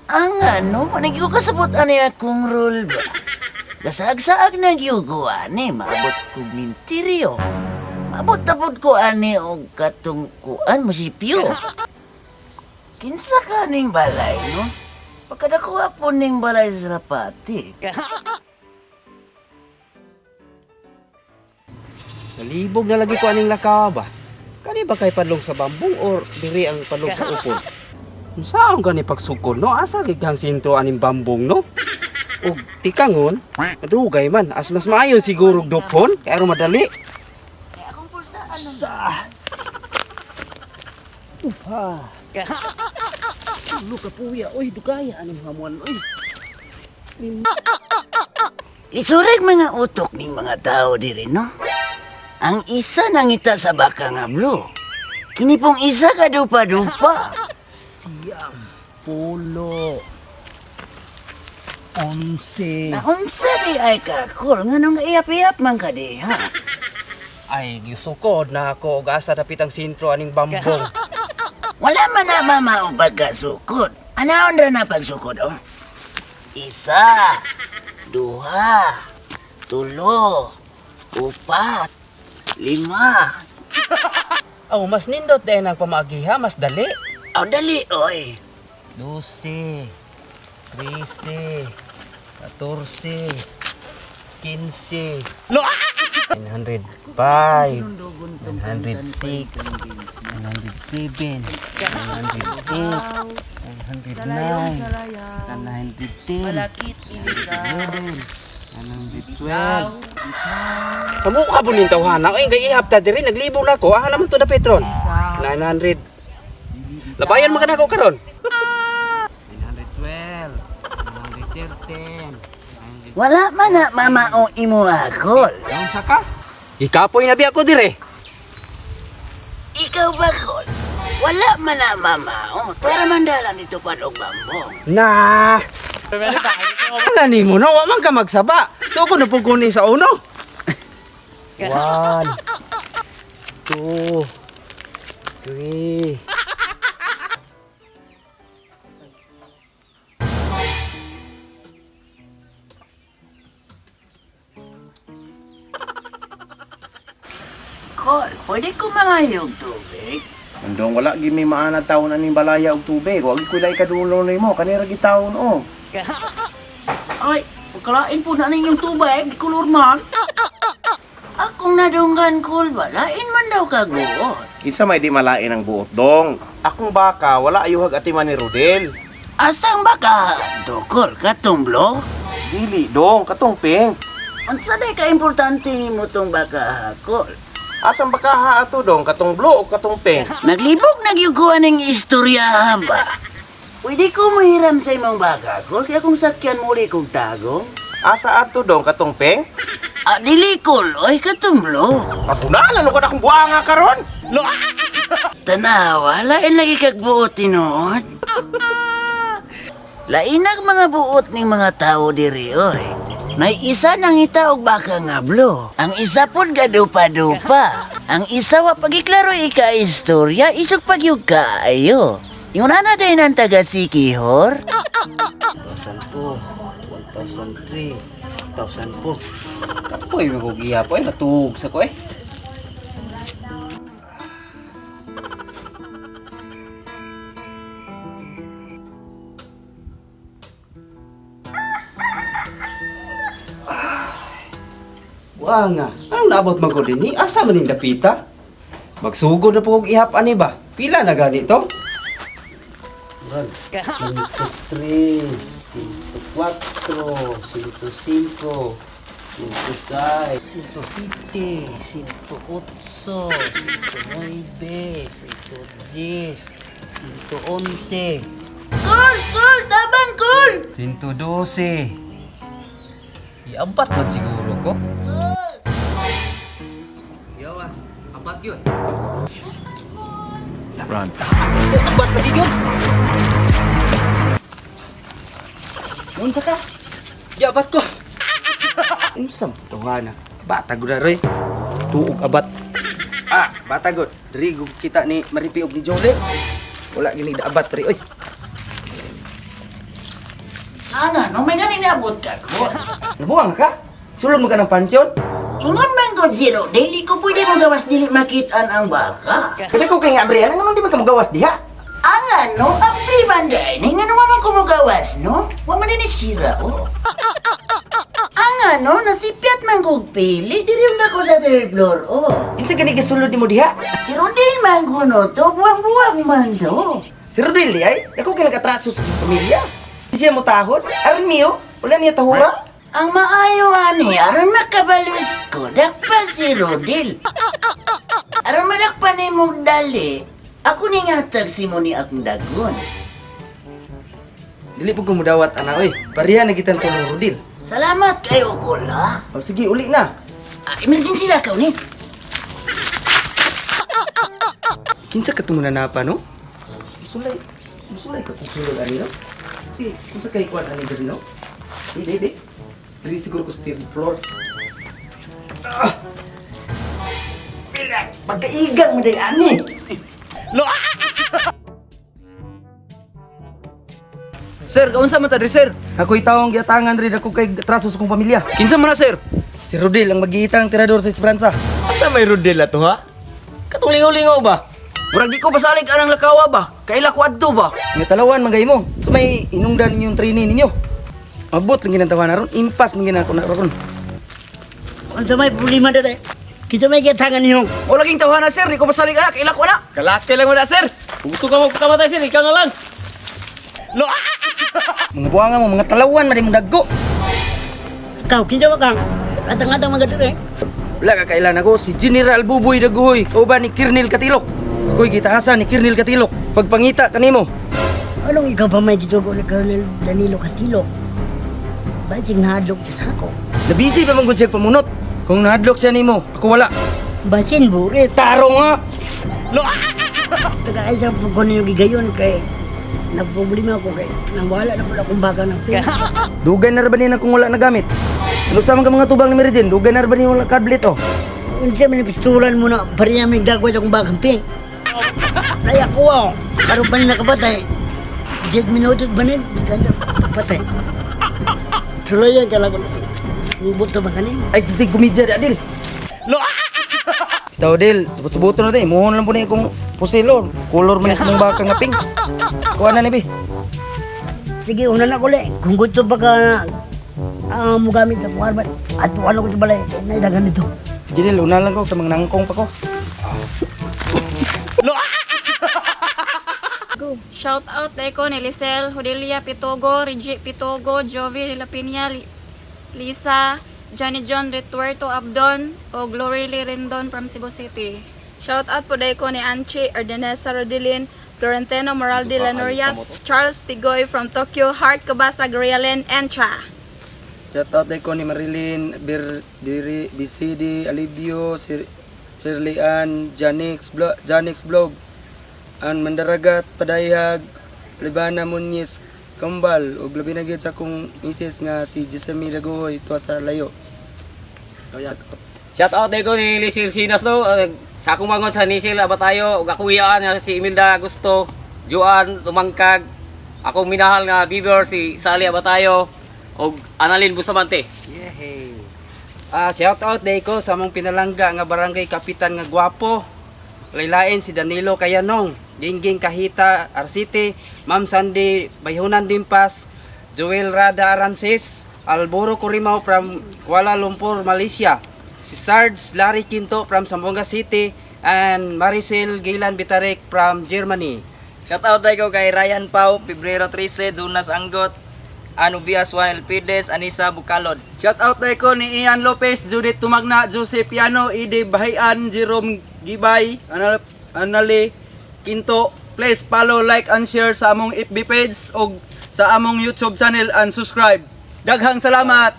Ang ano, manigyo kasabot ani akong rule ba? Kasagsaag na gyugo ani, maabot kog mintiryo. Maabot-abot ko ani og katungkuan musipyo. Kinsa ka ning balay, no? Pagkadakuha po ning balay sa rapati. Nalibog na lagi ko aning lakaw ba? Kani ba kay padlong sa bambong or diri ang padlong sa upon? Saan gani pagsukod no? Asa gighang sinto aning bambong no? Og tikangon, madugay man. As mas maayo siguro dopon, kay aron madali. Kaya akong pulsaan nun. Sa. Upa. Ulo ka puya, oy dugaya aning hamuan oy. Isurek mga utok ning mga tao diri, no? Ang isa nangita sa baka nga blo. Kini pong isa ka dupa-dupa. Siyam, pulo, 11. Naunsa di ay kakol, nga nung iap-iap man ka di, ha? Ay, gisukod na ako og asa dapit ang sentro aning bambong. Wala man na mama o pagkasukod. Anaon ra na pagsukod, oh? Isa, duha, tulo, upat, lima. Oh, mas nindot din ang pamagiha, mas dali. Aw, dali, oy. 12, 13, 14, 15, 905, 906, 907, 908, 909, 910, 911, 912. Sa mukha po ning tawhana, ay gayihap ta diri naglibog na ko. Ah naman to na Petron. 900. Labayan mo ka na ko karon. 912, 913, Wala man na mama o imo akol. Ang saka? Ikapoy na biya ko dire. Ikaw ba, kol? Wala man na mama o. Para mandalan ito pa og bambong. Na. Wala ni mo no, wa man ka magsaba. So ko na puguni sa uno. 1 2 3 Kol, pwede ko mangayog tubig? Andong wala gimi maana taon aning balaya og tubig. Wag ko lay kadulo nimo kanira gitawon o. Ay, pagkalain po na ninyong tubig, di kulor man. Akong nadunggan, kol, walain man daw kaguot. Isa may di malain ang buot dong. Akong baka wala ayuhag atiman ni Rodel. Asang baka, dokol, katumblo? Dili dong katong ping. Ang sanay ka-importante ni mo tong baka, kol. Asang baka ha ato dong katong blo o katong ping. Naglibog nagyuguan ng istoryahan ba? Pwede ko mahiram sa imong baka, kol, kaya kung sakyan muli kong tagong. Asa ato dong katong ping? Ah, dili, kol, oy, katumblo. Ako na ano ko na akong buanga karon. Tanawa, lain lagi kagbuot tinuod. Lainag mga buot ning mga tao diri, oy. May isa nang itaog baka nga blo. Ang isa pod gadupa-dupa. Ang isa wa pagiklaro ika-istorya, isog pagyug kaayo. Yung nana din ang taga Sikihor. 1,002, 1,003, 1,004. Kapoy magugiya po natug sa ko eh. Wa nga, anong naabot man ko dinhi? Asa man ning dapita? Magsugod na po kong ihap ani ba? Pila na gani to? 103, 104, 105, 106, 107, 108, 109, 110, 111, Kol, kol, tabang, kol! 112. Iampat man siguro ko. Yawas, apat yun. Run. Apat pa din yun. Munta ka. Yabat ko. Unsam to nga na. Bata gud roy. Tuog abat. Ah, bata gud. Diri gud kita ni Maripi og ni Jole. Wala gini abat ri oy. Anga, no, may ganing naabot ka ko. Nabuang ka? Sulod mo ka ng pansyon? Ingon man ko, Zero, dili ko pwede mo gawas dili makitaan ang baka. Kada ko kay nga Brian, naman di man ka magawas diha. Anga, no, ang primanday, nga naman man ko mo gawas, no? Wa man din sira, oh. Anga, no, nasipyat man kong pili, diri na ko sa third floor, oh. Kinsa gani gisulod nimo diha? Si Rodel man ko, no, to, buwang-buwang man to. Si Rodel di ay, ako kay nagatraso sa pamilya. Di siya mo tahod? Aron miyo, wala niya tahura. Ang maayo ani, aron makabalos ko, dakpa si Rodel. Aron madakpa ni mong dali, ako ni ngatag si mo ni akong dagon. Dili po ko mudawat ana oy. Pariha na kitang tulong Rodel. Salamat kayo, Kola. O sige, uli na. Emergency na ka, ni. Kinsa ka tumunan na pa no? Musulay ka kung sulod ani no? Sige, kinsa kay kuan ani diri no? Di. Dili siguro ko sa third floor. Pagkaigang mo day ani. Sir, kaunsa man ta diri, sir? Ako'y taong giatangan rin ako kay traso sa kong pamilya. Kinsa man na, sir? Si Rodel ang mag-iitang tirador sa Esperanza. Asa may Rodel ato ha? Katulingaw-lingaw ba? Murag di ko basalig anang lakawa ba? Kaila ko adto ba? Nga talawan magay mo. So may inungdan ninyong training ninyo. Abot lang ginantawa na ron. Impas lang ginako na ron. Unsa may problema dere? Kita may gitangan niyo. O laging tawhana, sir. Di ko basalig ana. Kaila ko na. Kalaki lang mo na, sir. Kung gusto ka magpakamatay, sir, ikaw na lang. Mga buwangan mo, mga talawan, mali mong dagko. Kau kinsa wa kang? Atang-atang mga dere. Wala ka kailan ako, si General Buboy Daguhoy, kauban ni Kirnel Katilok. Ako'y gitahasan ni Kirnel Katilok. Pagpangita kanimo. Anong ikaw pa may gitugo ni Colonel Danilo Katilok? Basing nahadlok siya ako. Nabisi pa mong siya pamunot. Kung nahadlok siya nimo, ako wala. Basin burit. Taro nga! Taga ay sa ko niyo gigayon kay nagproblema ako kay nawala na pala akong baka ng pera. Dugay na ba niya kung wala nagamit? Ano sa mga tubang ni Meridian? Dugay na ba niya wala kablit oh? Unsa man pistulan mo na pariya may dagway akong bakang pink. Ay ako wow. Karon pa ni nakabatay. 10 minutos ba ni? Di ka na patay. Sulayan ka lang. Ubot to ba kanin? Ay, titig kumidya di Adil. Ito Adil, subot-suboto na tayo. Muhon lang po na akong pusilo. Color man sa mong bakang nga pink. Kuha na ni Bi. Sige, una na ko le. Kung gusto pa ka mo gamit sa kuwan ba? At ano ko sa balay, naidagan nito. Sige Dil, una lang ko. Sa mga nangkong pa ko. Shout out Eko ni Lisel, Hudelia Pitogo, Rigi Pitogo, Jovi de la Piña, Lisa, Johnny John Retuerto Abdon, o Glory Lee Rendon from Cebu City. Shout out po Eko ni Anchi, Ardenesa Rodilin, Florentino Moral de la Norias, Charles Tigoy from Tokyo, Heart Kabasa Grialen, and Cha. Shoutout ko ni Marilyn, Diri, BCD, Alivio, Shirley Ann, Janix Vlog, An Mandaragat, Padayag, Libana Muñiz, Kambal, ug labi na gyud sa akong misis nga si Jessamine Daguhoy tuwa sa layo. Shout out ko ni Lisil Sinas no. Sa akong mangon sa Nisil Abatayo ug ako iyaan nga si Imelda Gusto, Juan Tumangkag, akong minahal nga viewer si Sally Abatayo ug Annalyn Bustamante. Shout out ko sa among pinalangga nga barangay kapitan nga gwapo. Laylain si Danilo Kayanong, Gingging Kahita Arcite, Ma'am Sandy Bayhunan Dimpas, Joel Rada Arances, Alboro Corimao from Kuala Lumpur, Malaysia, si Sarge Larry Quinto from Zamboanga City, and Maricel Gilan Bitarek from Germany. Shoutout ko kay Ryan Pau, Pebrero 13, Jonas Anggot, Anubias Juan Elpides, Anissa Bukalod. Shoutout ko ni Ian Lopez, Judith Tumagna, Joseph Piano, Ide Bahayan, Jerome Gibay, Anali Quinto. Please follow, like, and share sa among FB page o sa among YouTube channel and subscribe. Daghang salamat!